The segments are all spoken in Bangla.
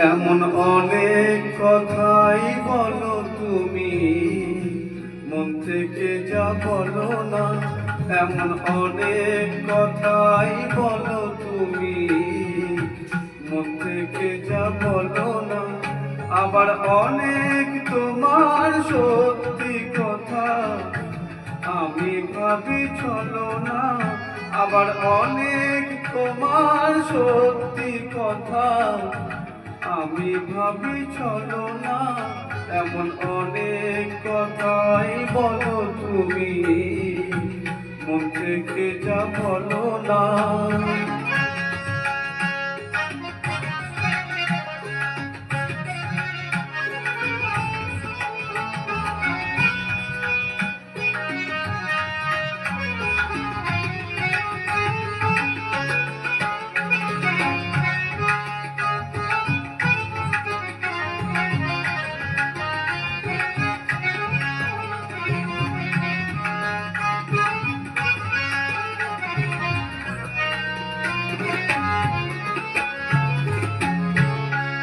এমন অনেক কথাই বলো তুমি, মন থেকে যা বলো না। এমন অনেক কথাই বলো তুমি, মন থেকে যা বলো না। আবার অনেক তোমার সত্যি কথা আমি ভাবি চলো না। আবার অনেক তোমার সত্যি কথা আমি ভাবি চলো না। এমন অনেক কথাই বলো তুমি, মন থেকে যা বলো না।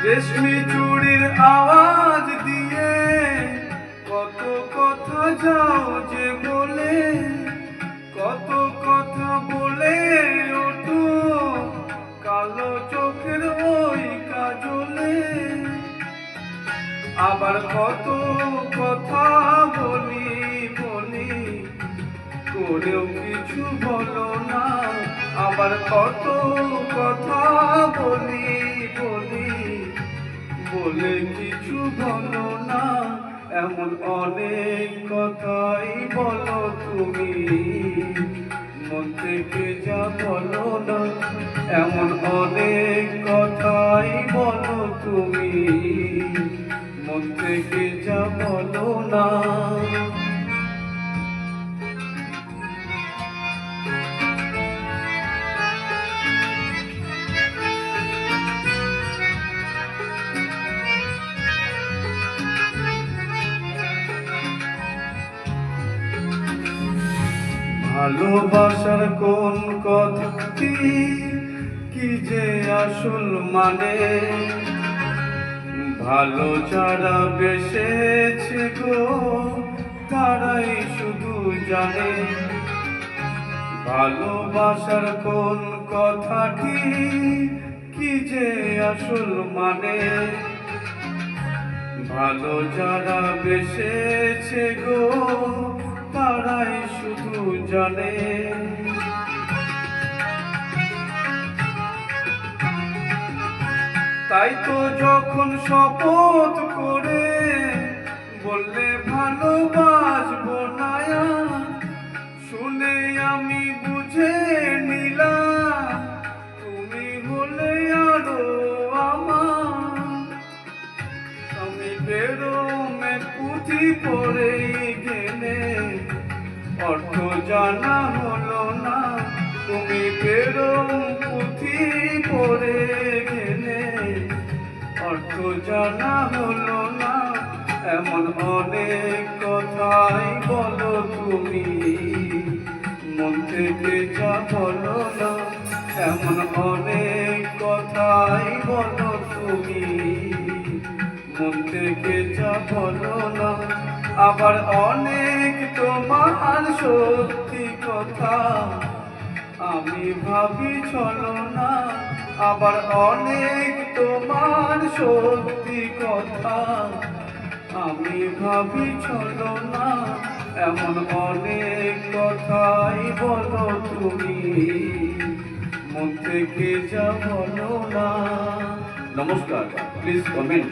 রেশমি চুড়ির আওয়াজ দিয়ে কত কথা যাও যে বলে, কত কথা বলে ওঠো কালো চোখের ওই কাজলে। আবার কত কথা বলি বলি করেও কিছু বলো না। আবার কত কথা বলি বলি বলে কিছু বলো না। এমন অনেক কথাই বলো তুমি, মন থেকে যা বলো না। এমন অনেক কথাই বলো তুমি, মন থেকে যা বলো না। ভালোবাসার কোন কথাটি কি যে আসল মানে, ভালো যারা বেসেছে গো তারাই শুধু জানে। ভালোবাসার কোন কথাটি কি যে আসল মানে, ভালো যারা বেসেছে গো তারাই শুধু জানে। তাই তো যখন শপথ করে বললে ভালোবাসবো না, শুনে আমি বুঝে নিলাম তুমি হলে আরো আমার। আমি বেরোমে পুঁথি পড়ে গেলে অর্থ জানা হলো না। তুমি বেরোম পুঁথি পড়ে গেলে অর্থ জানা হলো না। এমন অনেক কথাই বলো তুমি, মন থেকে যা বলো না। এমন অনেক কথাই বলো তুমি, মন থেকে যা বলো না। আবার অনেক তোমার সত্যি কথা আমি ভাবি চলো না। আবার অনেক তোমার সত্যি কথা আমি ভাবি চলো না। এমন অনেক কথাই বলো তুমি, মন থেকে যা বলো না। নমস্কার, প্লিজ কমেন্ট।